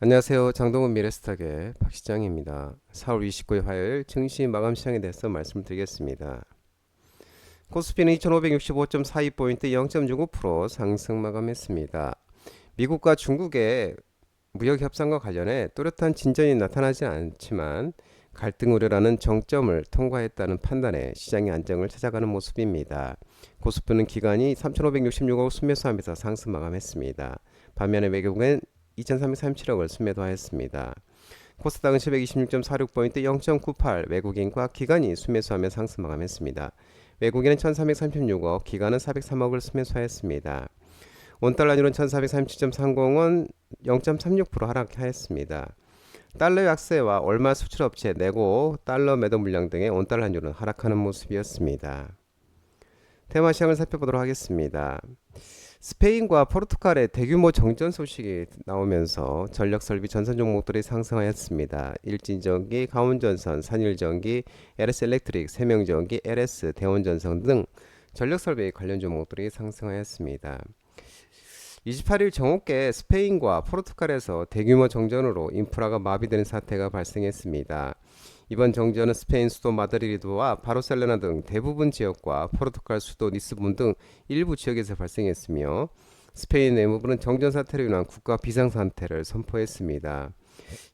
안녕하세요. 장동훈 미래스탁의 박시장입니다. 4월 29일 화요일 증시 마감 시장에 대해서 말씀드리겠습니다. 코스피는 2565.42포인트 0.65% 상승 마감했습니다. 미국과 중국의 무역 협상과 관련해 뚜렷한 진전이 나타나지 않지만 갈등 우려라는 정점을 통과했다는 판단에 시장의 안정을 찾아가는 모습입니다. 코스피는 기간이 3,566억 순매수하면서 상승 마감했습니다. 반면에 외국은 2,337억을 순매도하였습니다. 코스닥은 726.46포인트 0.98 외국인과 기관이 순매수하며 상승 마감했습니다. 외국인은 1,336억, 기관은 403억을 순매수하였습니다. 원달러율은 1,437.30원 0.36% 하락하였습니다. 달러 약세와 얼마 수출업체 내고 달러 매도 물량 등의 원달러 환율은 하락하는 모습이었습니다. 테마 시장을 살펴보도록 하겠습니다. 스페인과 포르투갈의 대규모 정전 소식이 나오면서 전력설비 전선 종목들이 상승하였습니다. 일진전기, 강원전선, 산일전기, LS엘렉트릭, 세명전기, LS, 대원전선 등 전력설비 관련 종목들이 상승하였습니다. 28일 정오께 스페인과 포르투갈에서 대규모 정전으로 인프라가 마비되는 사태가 발생했습니다. 이번 정전은 스페인 수도 마드리드와 바르셀로나 등 대부분 지역과 포르투갈 수도 리스본 등 일부 지역에서 발생했으며 스페인 내무부는 정전 사태로 인한 국가 비상상태를 선포했습니다.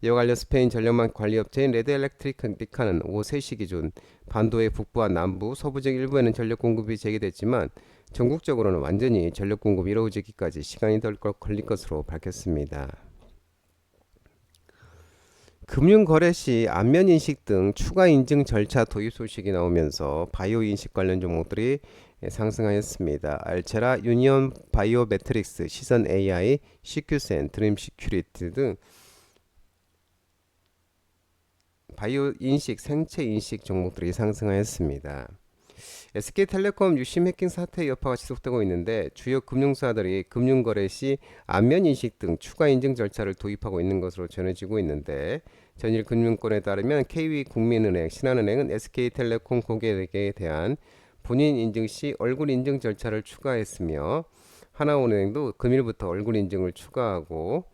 이와 관련 스페인 전력망 관리업체인 레드엘렉트리카는 오후 3시 기준 반도의 북부와 남부, 서부 등 일부에는 전력 공급이 재개됐지만 전국적으로는 완전히 전력 공급이 이루어지기까지 시간이 덜 걸릴 것으로 밝혔습니다. 금융거래 시 안면인식 등 추가 인증 절차 도입 소식이 나오면서 바이오 인식 관련 종목들이 상승하였습니다. 알체라, 유니온 바이오메트릭스, 시선 AI, CQ센, 드림 시큐리티 등 바이오 인식, 생체 인식 종목들이 상승하였습니다. SK텔레콤 유심 해킹 사태 여파가 지속되고 있는데 주요 금융사들이 금융거래 시 안면인식 등 추가 인증 절차를 도입하고 있는 것으로 전해지고 있는데 전일금융권에 따르면 KB국민은행, 신한은행은 SK텔레콤 고객에게 대한 본인 인증 시 얼굴 인증 절차를 추가했으며 하나은행도 금일부터 얼굴 인증을 추가하고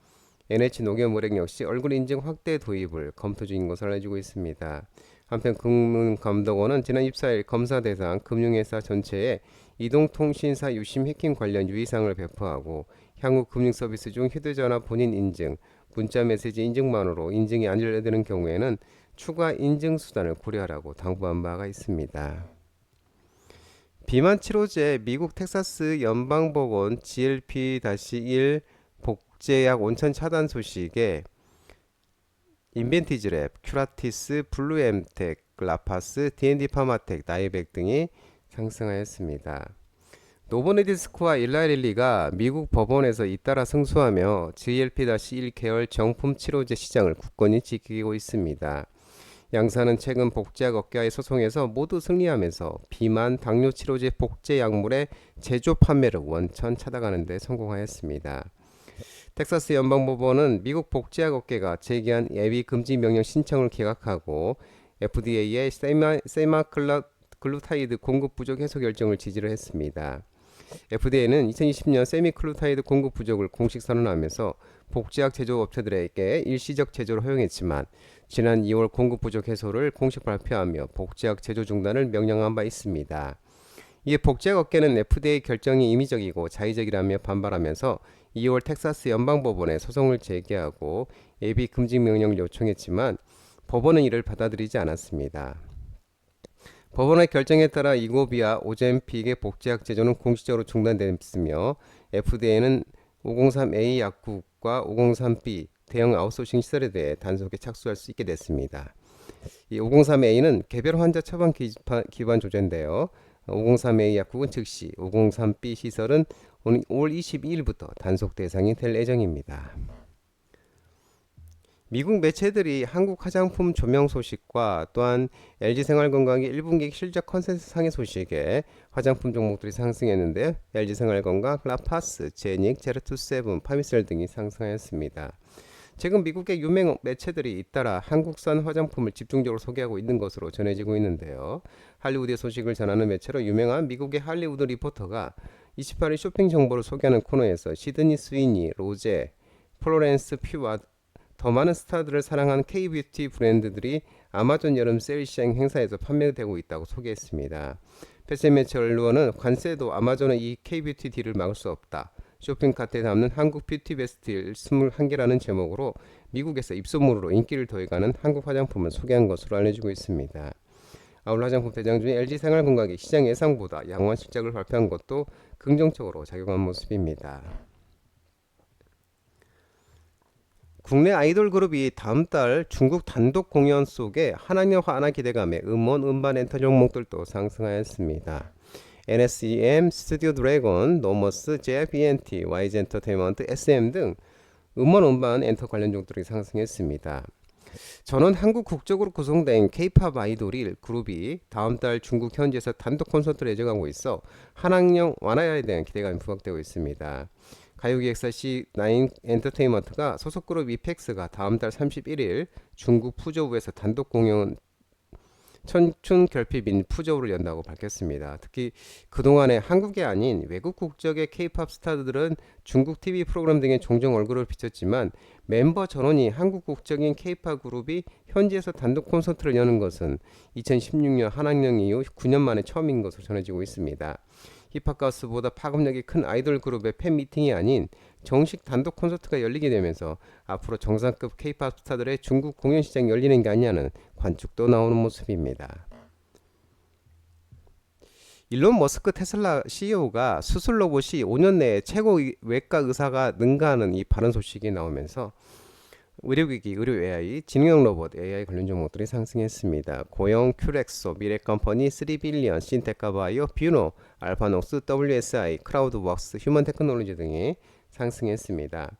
NH농협은행 역시 얼굴 인증 확대 도입을 검토 중인 것으로 알려지고 있습니다. 한편 금융감독원은 지난 24일 검사 대상 금융회사 전체에 이동통신사 유심 해킹 관련 유의사항을 배포하고 향후 금융서비스 중 휴대전화 본인 인증, 문자메시지 인증만으로 인증이 안 완료되는 경우에는 추가 인증 수단을 고려하라고 당부한 바가 있습니다. 비만 치료제 미국 텍사스 연방보건 GLP-1 복제약 원천 차단 소식에 인벤티즈랩, 큐라티스, 블루엠텍, 라파스, D&D 파마텍, 나이백 등이 상승하였습니다. 노보네디스크와 일라일리가 미국 법원에서 잇따라 승소하며 GLP-1 계열 정품 치료제 시장을 굳건히 지키고 있습니다. 양사는 최근 복제약 업계와의 소송에서 모두 승리하면서 비만, 당뇨 치료제 복제 약물의 제조 판매를 원천 차단하는 데 성공하였습니다. 텍사스 연방법원은 미국 복제약 업계가 제기한 예비 금지 명령 신청을 기각하고 FDA의 세마글루타이드 공급 부족 해소 결정을 지지를 했습니다. FDA는 2020년 세미클루타이드 공급 부족을 공식 선언하면서 복제약 제조업체들에게 일시적 제조를 허용했지만 지난 2월 공급 부족 해소를 공식 발표하며 복제약 제조 중단을 명령한 바 있습니다. 이에 복제약 업계는 FDA 결정이 임의적이고 자의적이라며 반발하면서 2월 텍사스 연방법원에 소송을 제기하고 예비 금지 명령을 요청했지만 법원은 이를 받아들이지 않았습니다. 법원의 결정에 따라 이고비와 오젬픽의 복제약 제조는 공식적으로 중단됐으며 FDA는 503A 약국과 503B 대형 아웃소싱 시설에 대해 단속에 착수할 수 있게 됐습니다. 이 503A는 개별 환자 처방 기반 조제인데요. 503A 약국은 즉시, 503B 시설은 오늘 5월 22일부터 단속 대상이 될 예정입니다. 미국 매체들이 한국 화장품 조명 소식과 또한 LG생활건강의 1분기 실적 컨센서스 상회 소식에 화장품 종목들이 상승했는데 LG생활건강, 라파스, 제닉, 제르투세븐, 파미셀 등이 상승하였습니다. 최근 미국의 유명 매체들이 잇따라 한국산 화장품을 집중적으로 소개하고 있는 것으로 전해지고 있는데요. 할리우드의 소식을 전하는 매체로 유명한 미국의 할리우드 리포터가 28일 쇼핑 정보를 소개하는 코너에서 시드니 스위니, 로제, 플로렌스 퓨와 더 많은 스타들을 사랑하는 K-뷰티 브랜드들이 아마존 여름 세일 시장 행사에서 판매되고 있다고 소개했습니다. 패션매체 언론은 관세도 아마존은 이 K-뷰티 딜을 막을 수 없다. 쇼핑카트에 담는 한국 뷰티 베스트 딜 21개라는 제목으로 미국에서 입소문으로 인기를 더해가는 한국 화장품을 소개한 것으로 알려지고 있습니다. 아울러 화장품 대장 중에 LG생활건강이 시장 예상보다 양호한 실적을 발표한 것도 긍정적으로 작용한 모습입니다. 국내 아이돌 그룹이 다음 달 중국 단독 공연 속에 한학년 화나 기대감에 음원, 음반, 엔터 종목들도 상승하였습니다. NSEM, 스튜디오 드래곤, 노머스, JYP&T, YG 엔터테인먼트, SM 등 음원, 음반, 엔터 관련 종목들이 상승했습니다. 저는 한국 국적으로 구성된 K-팝 아이돌이 그룹이 다음 달 중국 현지에서 단독 콘서트를 예정하고 있어 한학령 완화에 대한 기대감이 부각되고 있습니다. 가요기획사 C9 엔터테인먼트가 소속 그룹 이펙스가 다음 달 31일 중국 푸저우에서 단독 공연 천춘 결핍인 푸저우를 연다고 밝혔습니다. 특히 그동안에 한국이 아닌 외국 국적의 K-팝 스타들은 중국 TV 프로그램 등에 종종 얼굴을 비쳤지만 멤버 전원이 한국 국적인 K-팝 그룹이 현지에서 단독 콘서트를 여는 것은 2016년 한학령 이후 9년 만에 처음인 것으로 전해지고 있습니다. 힙합 가수보다 파급력이 큰 아이돌 그룹의 팬미팅이 아닌 정식 단독 콘서트가 열리게 되면서 앞으로 정상급 K-팝 스타들의 중국 공연 시장이 열리는 게 아니냐는 관측도 나오는 모습입니다. 일론 머스크 테슬라 CEO가 수술 로봇이 5년 내에 최고 외과 의사가 능가하는 이 발언 소식이 나오면서 의료기기, 의료 AI, 지능형 로봇 AI 관련 종목들이 상승했습니다. 고용, 큐렉소, 미래컴퍼니, 3빌리언, 신테카바이오, 뷰노, 알파녹스, WSI, 크라우드웍스, 휴먼테크놀로지 등이 상승했습니다.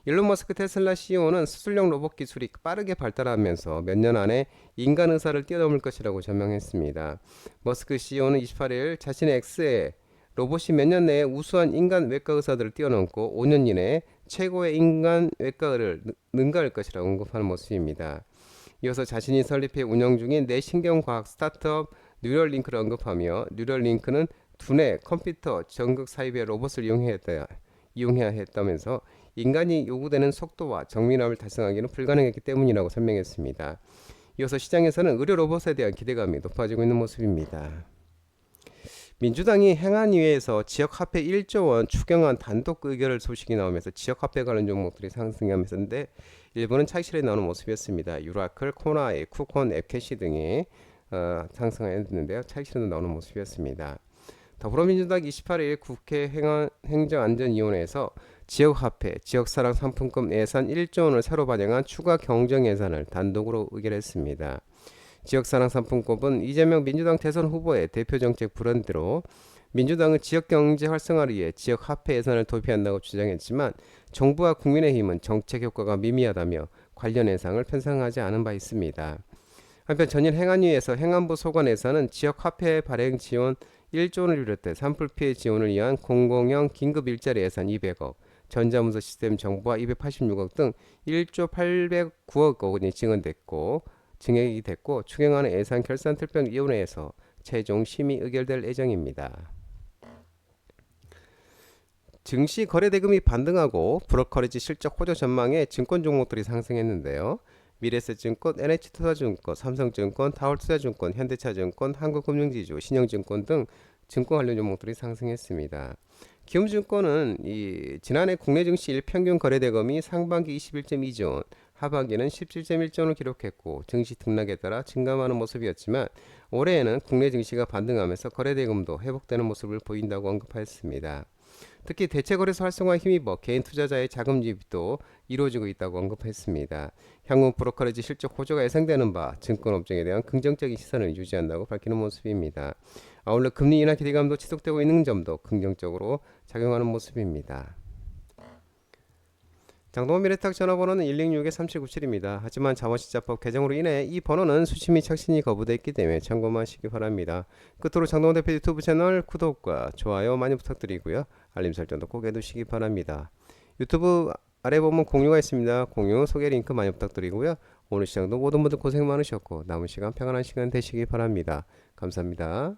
일론 머스크 테슬라 CEO는 수술용 로봇 기술이 빠르게 발달하면서 몇 년 안에 인간 의사를 뛰어넘을 것이라고 전망했습니다. 머스크 CEO는 28일 자신의 X에 로봇이 몇 년 내에 우수한 인간 외과 의사들을 뛰어넘고 5년 이내에 최고의 인간 외과를 능가할 것이라고 언급하는 모습입니다. 이어서 자신이 설립해 운영 중인 뇌신경과학 스타트업 뉴럴링크를 언급하며 뉴럴링크는 두뇌, 컴퓨터, 전극 삽입의 로봇을 이용해야 했다면서 인간이 요구되는 속도와 정밀함을 달성하기는 불가능했기 때문이라고 설명했습니다. 이어서 시장에서는 의료 로봇에 대한 기대감이 높아지고 있는 모습입니다. 민주당이 행안위에서 지역화폐 1조 원 추경안 단독 의결을 소식이 나오면서 지역화폐 관련 종목들이 상승하면서인데 일부는 차익실에 나오는 모습이었습니다. 유라클, 코나이, 쿠콘, 앱캐시 등이 상승했는데요. 차익실에도 나오는 모습이었습니다. 더불어민주당 28일 국회 행정안전위원회에서 지역화폐, 지역사랑 상품권 예산 1조 원을 새로 반영한 추가 경정 예산을 단독으로 의결했습니다. 지역사랑 상품권은 이재명 민주당 대선 후보의 대표 정책 브랜드로 민주당은 지역경제 활성화를 위해 지역화폐 예산을 도입한다고 주장했지만 정부와 국민의힘은 정책 효과가 미미하다며 관련 예산을 편성하지 않은 바 있습니다. 한편 전일 행안위에서 행안부 소관 예산은 지역화폐 발행 지원 1조 원을 비롯해 산불 피해 지원을 위한 공공형 긴급 일자리 예산 200억, 전자문서 시스템 정보화 286억 등 1조 809억 원이 증액이 됐고 추경안의 예산 결산특별위원회에서 최종 심의 의결될 예정입니다. 증시 거래대금이 반등하고 브로커리지 실적 호조 전망에 증권 종목들이 상승했는데요. 미래에셋증권, NH투자증권, 삼성증권, 다올투자증권, 현대차증권, 한국금융지주, 신영증권 등 증권 관련 종목들이 상승했습니다. 기움증권은 지난해 국내 증시 일평균 거래대금이 상반기 21.2조 원, 하반기는 17.1조 원을 기록했고 증시 등락에 따라 증감하는 모습이었지만 올해에는 국내 증시가 반등하면서 거래대금도 회복되는 모습을 보인다고 언급하였습니다. 특히 대체거래소 활성화에 힘입어 개인 투자자의 자금 유입도 이루어지고 있다고 언급했습니다. 향후 브로커리지 실적 호조가 예상되는 바 증권업종에 대한 긍정적인 시선을 유지한다고 밝히는 모습입니다. 아울러 금리 인하 기대감도 지속되고 있는 점도 긍정적으로 작용하는 모습입니다. 장동원 미래탁 전화번호는 106-3797입니다. 하지만 자본시장법 개정으로 인해 이 번호는 수신 및 착신이 거부되어 있기 때문에 참고하시기 바랍니다. 끝으로 장동원 대표 유튜브 채널 구독과 좋아요 많이 부탁드리고요. 알림 설정도 꼭 해두시기 바랍니다. 유튜브 아래 보면 공유가 있습니다. 공유 소개 링크 많이 부탁드리고요. 오늘 시장도 모든 분들 고생 많으셨고 남은 시간 평안한 시간 되시기 바랍니다. 감사합니다.